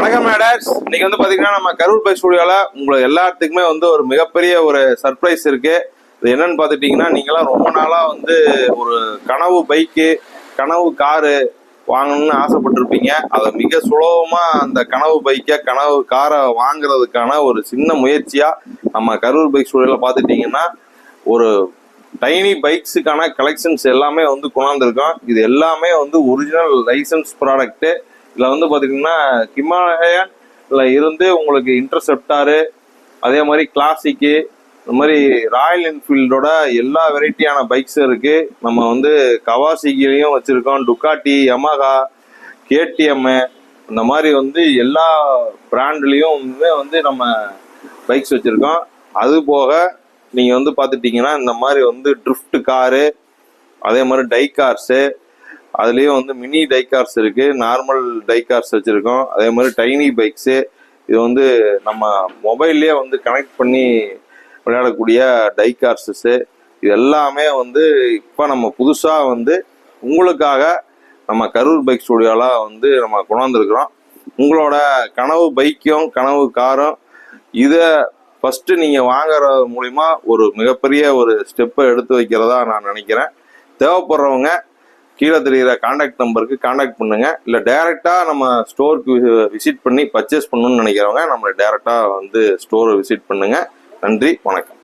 வணக்கம் மேடர்ஸ். இன்னைக்கு வந்து பாத்தீங்கன்னா நம்ம கரூர் பைக் ஸ்டுடியோல உங்களுக்கு எல்லாத்துக்குமே வந்து ஒரு மிகப்பெரிய ஒரு சர்ப்ரைஸ் இருக்கு. இது என்னன்னு பாத்துட்டீங்கன்னா, நீங்களாம் ரொம்ப நாளா வந்து ஒரு கனவு பைக்கு, கனவு காரு வாங்கணும்னு ஆசைப்பட்டிருப்பீங்க. அதை மிக சுலபமா அந்த கனவு பைக்கை, கனவு காரை வாங்குறதுக்கான ஒரு சின்ன முயற்சியா நம்ம கரூர் பைக் ஸ்டுடியோல பாத்துட்டீங்கன்னா ஒரு டைனி பைக்ஸுக்கான கலெக்ஷன்ஸ் எல்லாமே வந்து கொண்டாந்துருக்கோம். இது எல்லாமே வந்து ஒரிஜினல் லைசன்ஸ் ப்ராடக்ட்டு. இதில் வந்து பார்த்தீங்கன்னா ஹிமாலயன்ல இருந்து உங்களுக்கு இன்டர்செப்டாரு, அதே மாதிரி கிளாசிக்கு, இந்த மாதிரி ராயல் என்ஃபீல்டோட எல்லா வெரைட்டியான பைக்ஸும் இருக்குது. நம்ம வந்து கவாசிக்கிலையும் வச்சுருக்கோம், டுக்காட்டி, யமஹா, கேடிஎம்மு, இந்த மாதிரி வந்து எல்லா பிராண்ட்லேயும் வந்து நம்ம பைக்ஸ் வச்சுருக்கோம். அது போக நீங்கள் வந்து பார்த்துட்டிங்கன்னா இந்த மாதிரி வந்து ட்ரிஃப்ட் காரு, அதே மாதிரி டை கார்ஸு, அதுலேயும் வந்து மினி டை கார்ஸ் இருக்குது, நார்மல் டை கார்ஸ் வச்சுருக்கோம், அதே மாதிரி டைனி பைக்ஸு. இது வந்து நம்ம மொபைல்லே வந்து கனெக்ட் பண்ணி விளையாடக்கூடிய டை கார்ஸு. இது எல்லாமே வந்து இப்போ நம்ம புதுசாக வந்து உங்களுக்காக நம்ம கரூர் பைக் ஸ்டுடியோவில் வந்து நம்ம கொண்டாந்துருக்குறோம். உங்களோட கனவு பைக்கும் கனவு காரும் இதை ஃபஸ்ட்டு நீங்கள் வாங்குறது மூலிமா ஒரு மிகப்பெரிய ஒரு ஸ்டெப்பை எடுத்து வைக்கிறதா நான் நினைக்கிறேன். தேவைப்படுறவங்க கீழே தெரிகிற கான்டாக்ட் நம்பருக்கு கான்டாக்ட் பண்ணுங்க. இல்லை டைரெக்டாக நம்ம ஸ்டோருக்கு விசிட் பண்ணி பர்ச்சேஸ் பண்ணணும்னு நினைக்கிறவங்க நம்மளை டைரெக்டாக வந்து ஸ்டோரை விசிட் பண்ணுங்க. நன்றி, வணக்கம்.